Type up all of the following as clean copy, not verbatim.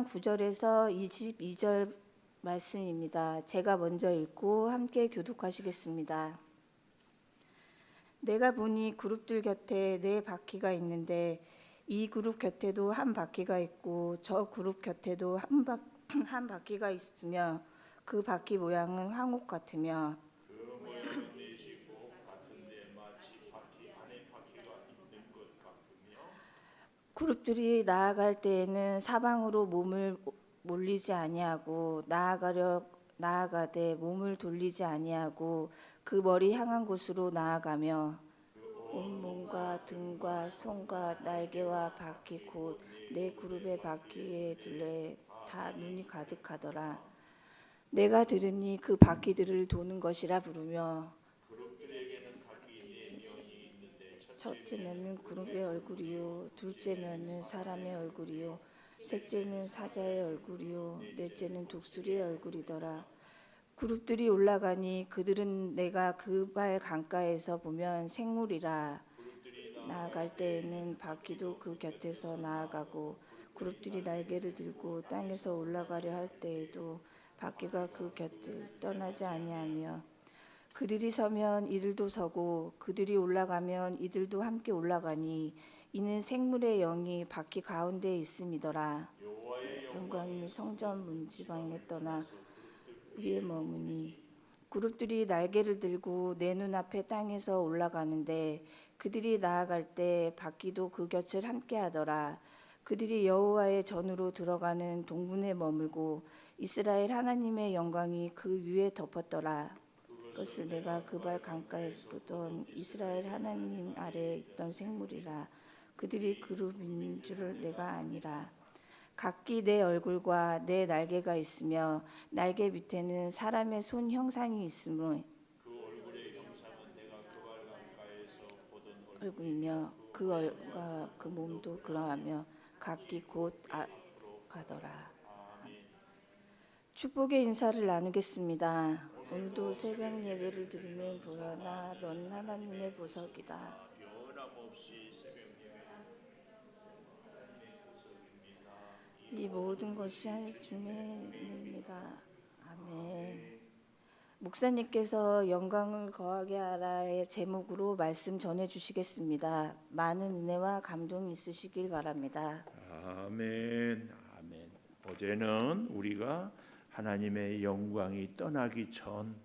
9절에서 22절 말씀입니다. 제가 먼저 읽고 함께 교독하시겠습니다. 내가 보니 그룹들 곁에 네 바퀴가 있는데 이 그룹 곁에도 한 바퀴가 있고 저 그룹 곁에도 한 바퀴가 있으며 그 바퀴 모양은 황옥 같으며 그룹들이 나아갈 때에는 사방으로 몸을 몰리지 아니하고 나아가되 몸을 돌리지 아니하고 그 머리 향한 곳으로 나아가며 온몸과 등과 손과 날개와 바퀴 곧 네 그룹의 바퀴에 둘레 다 눈이 가득하더라. 내가 들으니 그 바퀴들을 도는 것이라 부르며 첫째면은 그룹의 얼굴이요 둘째면은 사람의 얼굴이요 셋째는 사자의 얼굴이요 넷째는 독수리의 얼굴이더라. 그룹들이 올라가니 그들은 내가 그 발 강가에서 보면 생물이라. 나아갈 때에는 바퀴도 그 곁에서 나아가고 그룹들이 날개를 들고 땅에서 올라가려 할 때에도 바퀴가 그 곁을 떠나지 아니하며 그들이 서면 이들도 서고 그들이 올라가면 이들도 함께 올라가니 이는 생물의 영이 바퀴 가운데에 있음이더라. 영광이 성전 문지방에 떠나 위에 머무니 그룹들이 날개를 들고 내 눈앞에 땅에서 올라가는데 그들이 나아갈 때 바퀴도 그 곁을 함께하더라. 그들이 여호와의 전으로 들어가는 동문에 머물고 이스라엘 하나님의 영광이 그 위에 덮었더라. 그것을 내가 그 발 강가에서 보던 이스라엘 하나님 아래에 있던 생물이라. 그들이 그룹인 줄을 내가 아니라. 각기 내 얼굴과 내 날개가 있으며 날개 밑에는 사람의 손 형상이 있으므로 그 얼굴의 형상은 내가 그 발 강가에서 보던 얼굴이며 그 얼굴과 그 몸도 그러하며 각기 곧 가더라. 축복의 인사를 나누겠습니다. 오늘도 새벽 예배를 드리는 보여나 넌 하나님의 보석이다. 이 모든 것이 주님의 은혜입니다. 아멘. 목사님께서 영광을 거하게 하라의 제목으로 말씀 전해주시겠습니다. 많은 은혜와 감동이 있으시길 바랍니다. 아멘. 아멘. 어제는 우리가 하나님의 영광이 떠나기 전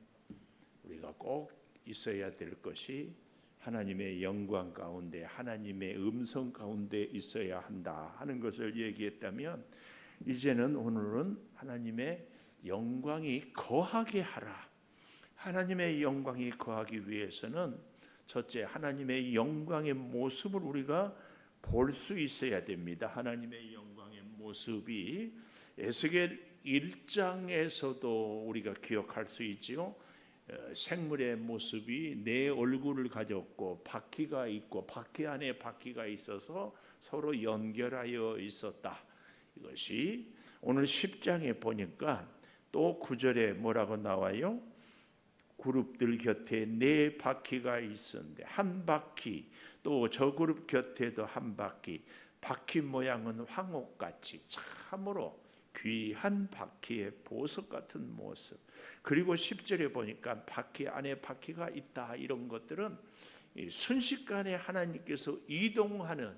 우리가 꼭 있어야 될 것이 하나님의 영광 가운데 하나님의 음성 가운데 있어야 한다 하는 것을 얘기했다면 이제는 오늘은 하나님의 영광이 거하게 하라. 하나님의 영광이 거하기 위해서는 첫째 하나님의 영광의 모습을 우리가 볼 수 있어야 됩니다. 하나님의 영광의 모습이 에스겔 1장에서도 우리가 기억할 수 있지요. 생물의 모습이 내 얼굴을 가졌고 바퀴가 있고 바퀴 안에 바퀴가 있어서 서로 연결하여 있었다. 이것이 오늘 10장에 보니까 또 9절에 뭐라고 나와요? 그룹들 곁에 네 바퀴가 있었는데 한 바퀴 또 저 그룹 곁에도 한 바퀴 바퀴 모양은 황옥같이 참으로 귀한 바퀴의 보석 같은 모습. 그리고 10절에 보니까 바퀴 안에 바퀴가 있다. 이런 것들은 순식간에 하나님께서 이동하는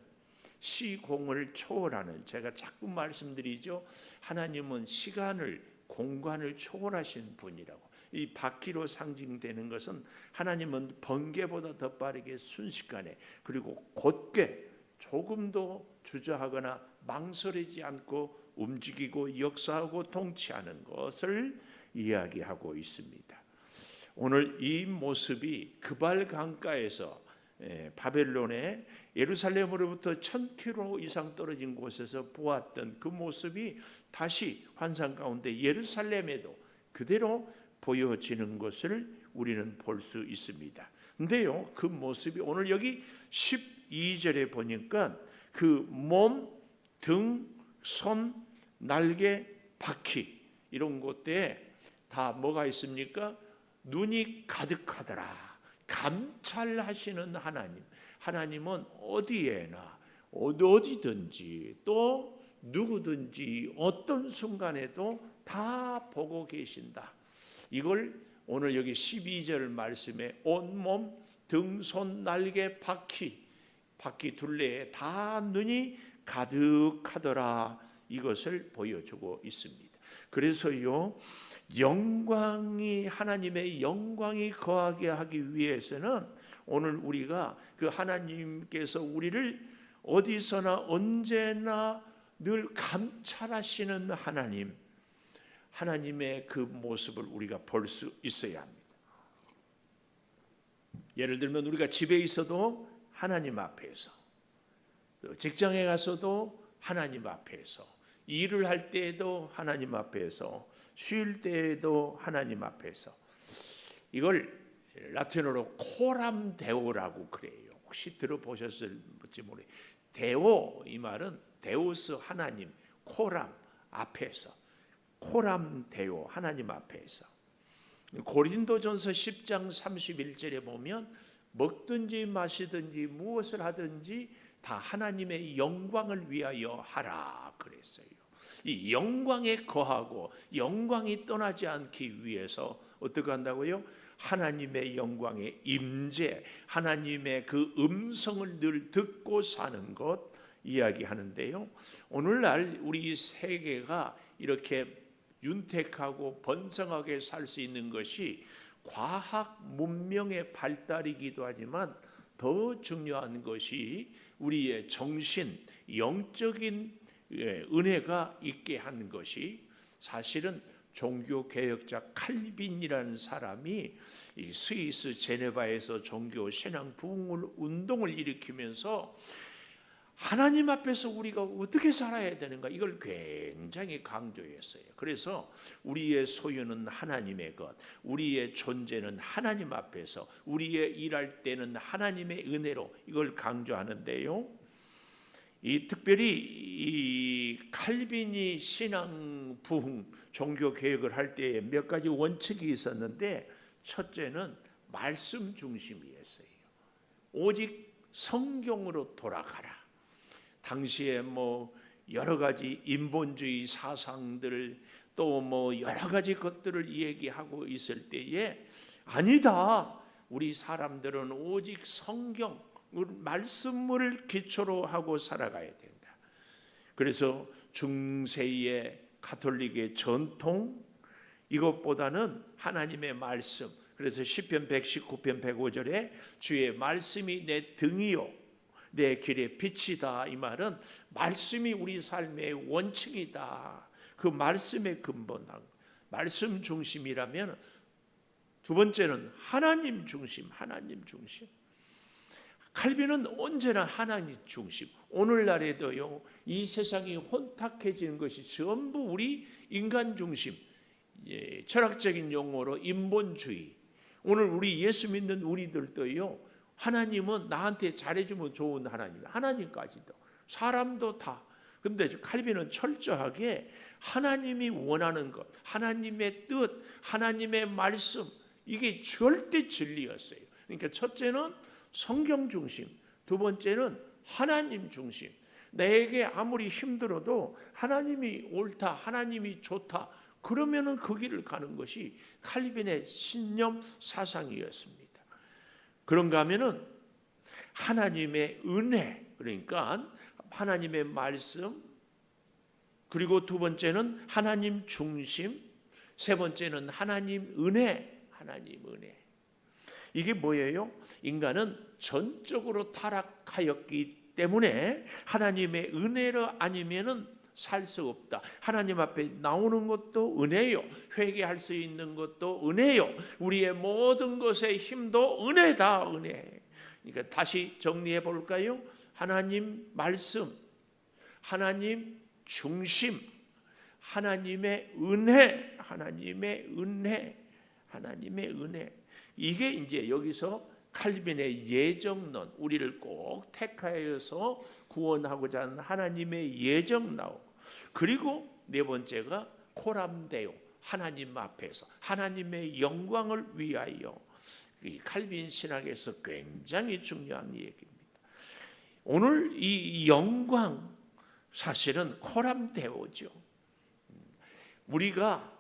시공을 초월하는, 제가 자꾸 말씀드리죠. 하나님은 시간을 공간을 초월하신 분이라고. 이 바퀴로 상징되는 것은 하나님은 번개보다 더 빠르게 순식간에 그리고 곧게 조금도 주저하거나 망설이지 않고 움직이고 역사하고 통치하는 것을 이야기하고 있습니다. 오늘 이 모습이 그발 강가에서 바벨론의 예루살렘으로부터 1000km 이상 떨어진 곳에서 보았던 그 모습이 다시 환상 가운데 예루살렘에도 그대로 보여지는 것을 우리는 볼 수 있습니다. 근데요, 그 모습이 오늘 여기 12절에 보니까 그 몸, 등, 손, 날개, 바퀴 이런 곳에 다 뭐가 있습니까? 눈이 가득하더라. 감찰하시는 하나님. 하나님은 어디에나 어디든지 또 누구든지 어떤 순간에도 다 보고 계신다. 이걸 오늘 여기 12절 말씀에 온몸 등, 손, 날개, 바퀴 둘레에 다 눈이 가득하더라. 이것을 보여주고 있습니다. 그래서요, 하나님의 영광이 거하게 하기 위해서는 오늘 우리가 그 하나님께서 우리를 어디서나 언제나 늘 감찰하시는 하나님의 그 모습을 우리가 볼 수 있어야 합니다. 예를 들면 우리가 집에 있어도 하나님 앞에서, 직장에 가서도 하나님 앞에서, 일을 할 때에도 하나님 앞에서, 쉴 때에도 하나님 앞에서. 이걸 라틴어로 코람 데오라고 그래요. 혹시 들어보셨을지 모르겠어요. 데오, 이 말은 데우스 하나님, 코람 앞에서, 코람 데오 하나님 앞에서. 고린도전서 10장 31절에 보면 먹든지 마시든지 무엇을 하든지 다 하나님의 영광을 위하여 하라 그랬어요. 이 영광에 거하고 영광이 떠나지 않기 위해서 어떻게 한다고요? 하나님의 영광의 임재, 하나님의 그 음성을 늘 듣고 사는 것 이야기하는데요. 오늘날 우리 세계가 이렇게 윤택하고 번성하게 살 수 있는 것이 과학 문명의 발달이기도 하지만 더 중요한 것이 우리의 정신, 영적인 은혜가 있게 한 것이, 사실은 종교 개혁자 칼빈이라는 사람이 이 스위스 제네바에서 종교 신앙 부흥 운동을 일으키면서 하나님 앞에서 우리가 어떻게 살아야 되는가, 이걸 굉장히 강조했어요. 그래서 우리의 소유는 하나님의 것, 우리의 존재는 하나님 앞에서, 우리의 일할 때는 하나님의 은혜로, 이걸 강조하는데요. 특별히 이 칼빈이 신앙 부흥 종교 개혁을 할 때에 몇 가지 원칙이 있었는데, 첫째는 말씀 중심이었어요. 오직 성경으로 돌아가라. 당시에 여러 가지 인본주의 사상들, 또 여러 가지 것들을 얘기하고 있을 때에 아니다, 우리 사람들은 오직 성경 말씀을 기초로 하고 살아가야 된다. 그래서 중세의 가톨릭의 전통, 이것보다는 하나님의 말씀, 그래서 시편 119편 105절에 주의 말씀이 내 등이요 내 길의 빛이다. 이 말은 말씀이 우리 삶의 원칙이다. 그 말씀의 근본한 말씀 중심이라면, 두 번째는 하나님 중심. 칼빈은 언제나 하나님 중심. 오늘날에도요, 이 세상이 혼탁해지는 것이 전부 우리 인간 중심, 철학적인 용어로 인본주의. 오늘 우리 예수 믿는 우리들도요, 하나님은 나한테 잘해주면 좋은 하나님까지도, 사람도 다. 그런데 칼빈은 철저하게 하나님이 원하는 것, 하나님의 뜻, 하나님의 말씀, 이게 절대 진리였어요. 그러니까 첫째는 성경 중심, 두 번째는 하나님 중심. 내게 아무리 힘들어도 하나님이 옳다, 하나님이 좋다, 그러면은 그 길을 가는 것이 칼빈의 신념 사상이었습니다. 그런가 하면은 하나님의 은혜, 그러니까 하나님의 말씀, 그리고 두 번째는 하나님 중심, 세 번째는 하나님 은혜. 이게 뭐예요? 인간은 전적으로 타락하였기 때문에 하나님의 은혜로 아니면은 살 수 없다. 하나님 앞에 나오는 것도 은혜요, 회개할 수 있는 것도 은혜요, 우리의 모든 것의 힘도 은혜다. 은혜. 그러니까 다시 정리해 볼까요? 하나님 말씀, 하나님 중심, 하나님의 은혜. 이게 이제 여기서 칼빈의 예정론, 우리를 꼭 택하여서 구원하고자 하는 하나님의 예정 나오고, 그리고 네 번째가 코람데오, 하나님 앞에서 하나님의 영광을 위하여. 이 칼빈 신학에서 굉장히 중요한 얘기입니다. 오늘 이 영광, 사실은 코람데오죠. 우리가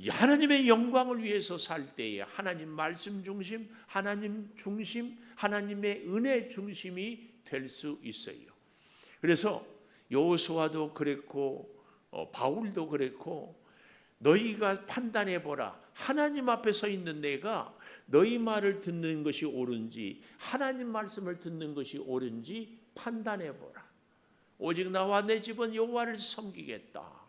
하나님의 영광을 위해서 살 때에 하나님 말씀 중심, 하나님 중심, 하나님의 은혜 중심이 될 수 있어요. 그래서 여호수아도 그랬고 바울도 그랬고, 너희가 판단해 보라. 하나님 앞에 서 있는 내가 너희 말을 듣는 것이 옳은지 하나님 말씀을 듣는 것이 옳은지 판단해 보라. 오직 나와 내 집은 여호와를 섬기겠다.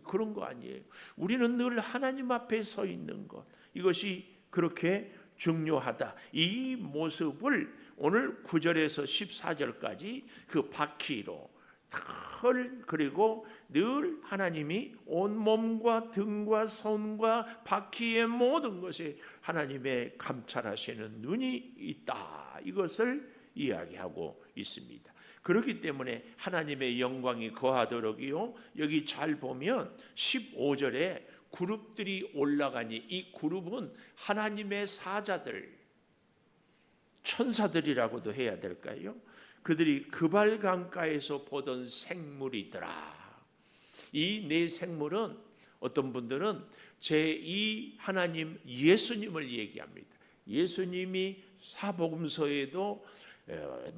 그런 거 아니에요. 우리는 늘 하나님 앞에 서 있는 것, 이것이 그렇게 중요하다. 이 모습을 오늘 9절에서 14절까지 그 바퀴로 그리고 늘 하나님이 온몸과 등과 손과 바퀴의 모든 것에 하나님의 감찰하시는 눈이 있다, 이것을 이야기하고 있습니다. 그렇기 때문에 하나님의 영광이 거하도록이요, 여기 잘 보면 15절에 그룹들이 올라가니, 이 그룹은 하나님의 사자들, 천사들이라고도 해야 될까요? 그들이 그발 강가에서 보던 생물이더라. 이 네 생물은 어떤 분들은 제2 하나님 예수님을 얘기합니다. 예수님이 사복음서에도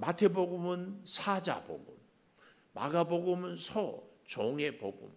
마태복음은 사자복음, 마가복음은 소, 종의 복음,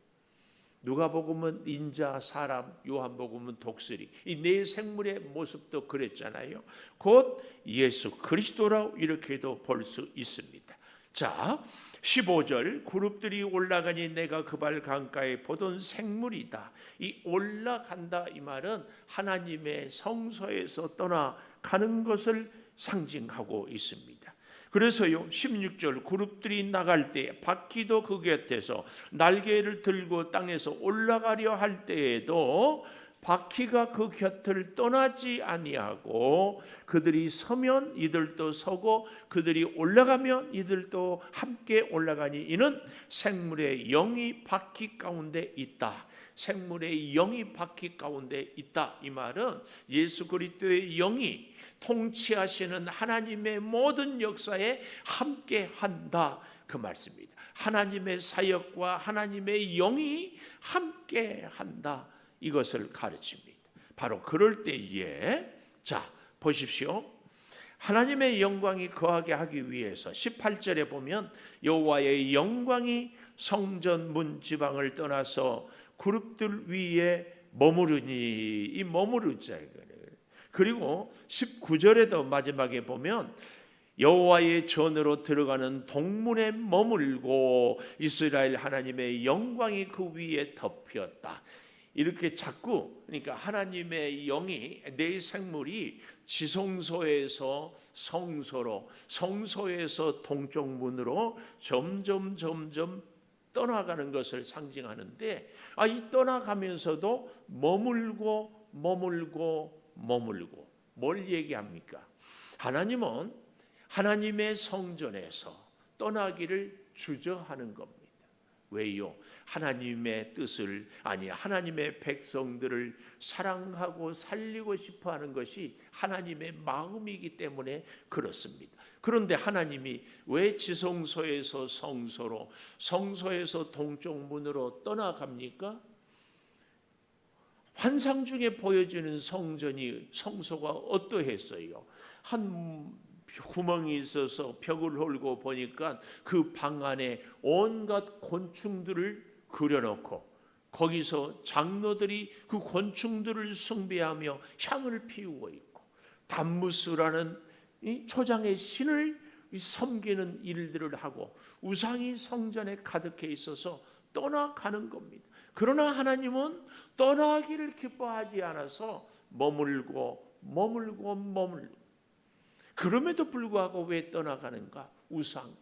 누가복음은 인자, 사람, 요한복음은 독수리. 이 네 생물의 모습도 그랬잖아요. 곧 예수 그리스도라고 이렇게도 볼 수 있습니다. 자, 15절 그룹들이 올라가니 내가 그발 강가에 보던 생물이다. 이 올라간다, 이 말은 하나님의 성소에서 떠나가는 것을 상징하고 있습니다. 그래서요 16절 그룹들이 나갈 때 바퀴도 그 곁에서 날개를 들고 땅에서 올라가려 할 때에도 바퀴가 그 곁을 떠나지 아니하고, 그들이 서면 이들도 서고 그들이 올라가면 이들도 함께 올라가니 이는 생물의 영이 바퀴 가운데 있다. 생물의 영이 바퀴 가운데 있다, 이 말은 예수 그리스도의 영이 통치하시는 하나님의 모든 역사에 함께 한다, 그 말씀입니다. 하나님의 사역과 하나님의 영이 함께 한다, 이것을 가르칩니다. 바로 그럴 때에, 자 보십시오. 하나님의 영광이 거하게 하기 위해서 18절에 보면 여호와의 영광이 성전 문 지방을 떠나서 그룹들 위에 머무르니, 이 머무르자. 그리고 19절에도 마지막에 보면 여호와의 전으로 들어가는 동문에 머물고 이스라엘 하나님의 영광이 그 위에 덮였다. 이렇게 자꾸, 그러니까 하나님의 영이, 네 생물이 지성소에서 성소로, 성소에서 동쪽 문으로 점점 떠나가는 것을 상징하는데, 이 떠나가면서도 머물고 뭘 얘기합니까? 하나님은 하나님의 성전에서 떠나기를 주저하는 겁니다. 왜요? 하나님의 뜻을, 아니 하나님의 백성들을 사랑하고 살리고 싶어 하는 것이 하나님의 마음이기 때문에 그렇습니다. 그런데 하나님이 왜 지성소에서 성소로, 성소에서 동쪽 문으로 떠나갑니까? 환상 중에 보여지는 성소가 어떠했어요? 한 구멍이 있어서 벽을 홀고 보니까 그 방 안에 온갖 곤충들을 그려놓고 거기서 장로들이 그 곤충들을 숭배하며 향을 피우고 있고, 담무스라는 이 초장의 신을 섬기는 일들을 하고 우상이 성전에 가득해 있어서 떠나가는 겁니다. 그러나 하나님은 떠나기를 기뻐하지 않아서 머물고 그럼에도 불구하고 왜 떠나가는가? 우상.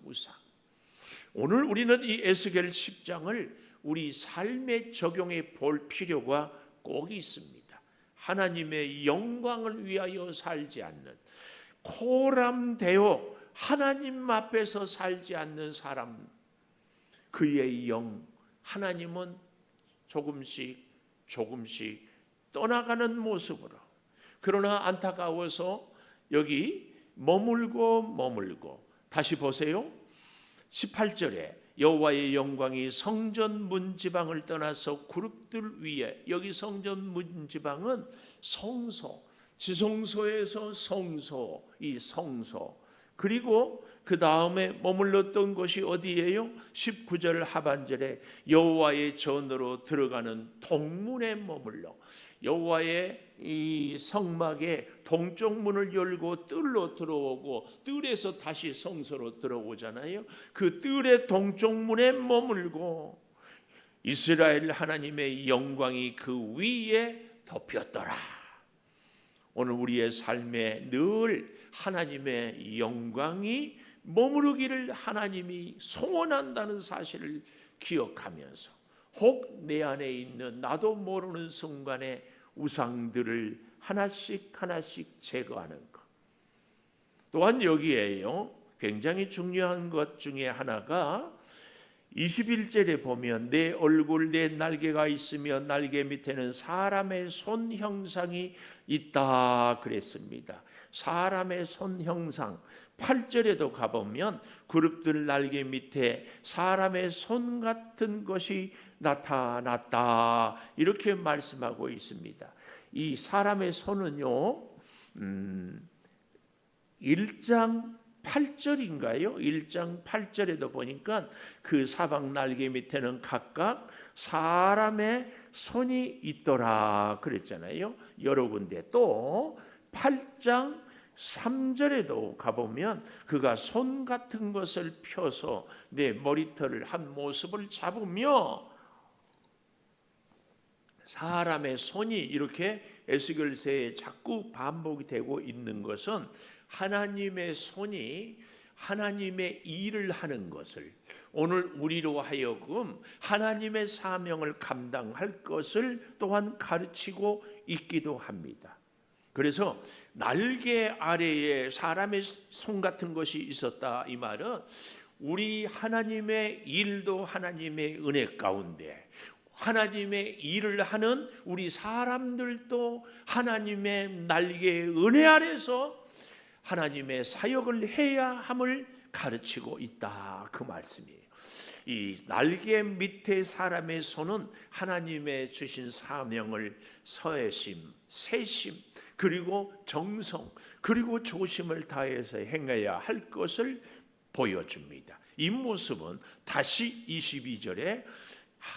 오늘 우리는 이 에스겔 10장을 우리 삶에 적용해 볼 필요가 꼭 있습니다. 하나님의 영광을 위하여 살지 않는, 코람되어 하나님 앞에서 살지 않는 사람, 그의 영, 하나님은 조금씩 떠나가는 모습으로, 그러나 안타까워서 여기 머물고 다시 보세요. 18절에 여호와의 영광이 성전 문지방을 떠나서 그룹들 위에, 여기 성전 문지방은 성소, 지성소에서 성소, 이 성소, 그리고 그 다음에 머물렀던 곳이 어디예요? 19절 하반절에 여호와의 전으로 들어가는 동문에 머물러, 여호와의 이 성막의 동쪽 문을 열고 뜰로 들어오고 뜰에서 다시 성소로 들어오잖아요. 그 뜰의 동쪽 문에 머물고 이스라엘 하나님의 영광이 그 위에 덮였더라. 오늘 우리의 삶에 늘 하나님의 영광이 머무르기를 하나님이 소원한다는 사실을 기억하면서 혹 내 안에 있는 나도 모르는 순간에 우상들을 하나씩 제거하는 것. 또한 여기에요, 굉장히 중요한 것 중에 하나가 21절에 보면 내 얼굴 내 날개가 있으며 날개 밑에는 사람의 손 형상이 있다 그랬습니다. 사람의 손 형상. 8절에도 가보면 그룹들 날개 밑에 사람의 손 같은 것이 나타났다 이렇게 말씀하고 있습니다. 이 사람의 손은요 1장 8절인가요? 1장 8절에도 보니까 그 사방 날개 밑에는 각각 사람의 손이 있더라 그랬잖아요. 여러 군데. 또 8장 3절에도 가보면 그가 손 같은 것을 펴서 내 머리털을 한 모습을 잡으며, 사람의 손이 이렇게 에스겔서에 자꾸 반복이 되고 있는 것은 하나님의 손이 하나님의 일을 하는 것을, 오늘 우리로 하여금 하나님의 사명을 감당할 것을 또한 가르치고 있기도 합니다. 그래서 날개 아래에 사람의 손 같은 것이 있었다, 이 말은 우리 하나님의 일도 하나님의 은혜 가운데 하나님의 일을 하는 우리 사람들도 하나님의 날개의 은혜 아래서 하나님의 사역을 해야 함을 가르치고 있다, 그 말씀이에요. 이 날개 밑에 사람의 손은 하나님의 주신 사명을 서해심, 세심, 그리고 정성, 그리고 조심을 다해서 행해야 할 것을 보여줍니다. 이 모습은 다시 22절에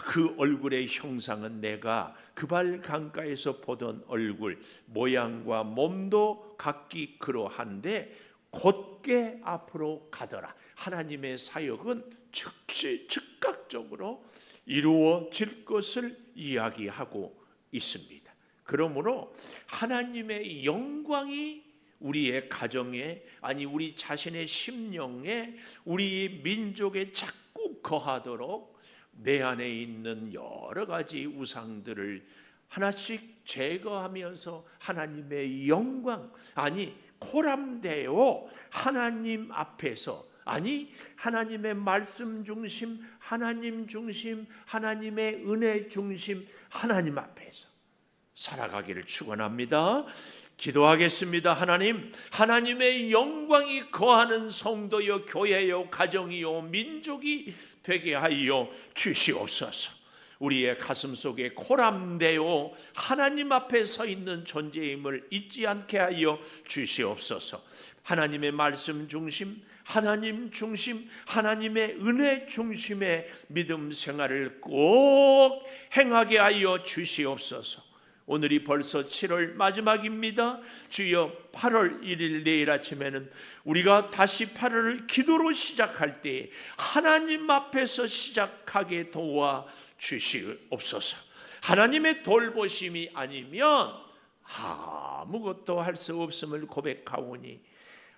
그 얼굴의 형상은 내가 그발 강가에서 보던 얼굴 모양과 몸도 각기 그러한데 곧게 앞으로 가더라. 하나님의 사역은 즉각적으로 이루어질 것을 이야기하고 있습니다. 그러므로 하나님의 영광이 우리의 가정에, 아니 우리 자신의 심령에, 우리 민족에 자꾸 거하도록 내 안에 있는 여러 가지 우상들을 하나씩 제거하면서 하나님의 영광, 아니 코람데오 하나님 앞에서, 아니 하나님의 말씀 중심, 하나님 중심, 하나님의 은혜 중심, 하나님 앞에서 살아가기를 축원합니다. 기도하겠습니다. 하나님, 하나님의 영광이 거하는 성도요, 교회요, 가정이요, 민족이 되게 하여 주시옵소서. 우리의 가슴 속에 코람되어 하나님 앞에 서 있는 존재임을 잊지 않게 하여 주시옵소서. 하나님의 말씀 중심, 하나님 중심, 하나님의 은혜 중심의 믿음 생활을 꼭 행하게 하여 주시옵소서. 오늘이 벌써 7월 마지막입니다. 주여, 8월 1일 내일 아침에는 우리가 다시 8월을 기도로 시작할 때 하나님 앞에서 시작하게 도와 주시옵소서. 하나님의 돌보심이 아니면 아무것도 할 수 없음을 고백하오니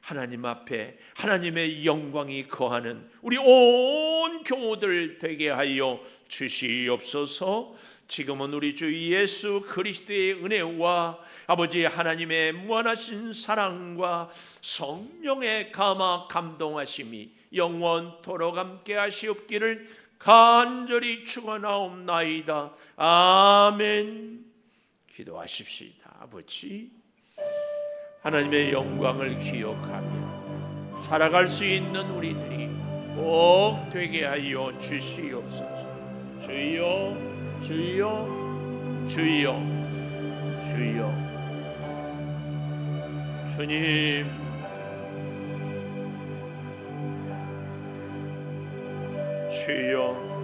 하나님 앞에 하나님의 영광이 거하는 우리 온 교우들 되게 하여 주시옵소서. 지금은 우리 주 예수 그리스도의 은혜와 아버지 하나님의 무한하신 사랑과 성령의 감화 감동하심이 영원토록 함께 하시옵기를 간절히 축원하옵나이다. 아멘. 기도하십시다. 아버지, 하나님의 영광을 기억하며 살아갈 수 있는 우리들이 꼭 되게 하여 주시옵소서. 주여, 주여, 주여, 주여. 주님, 주여.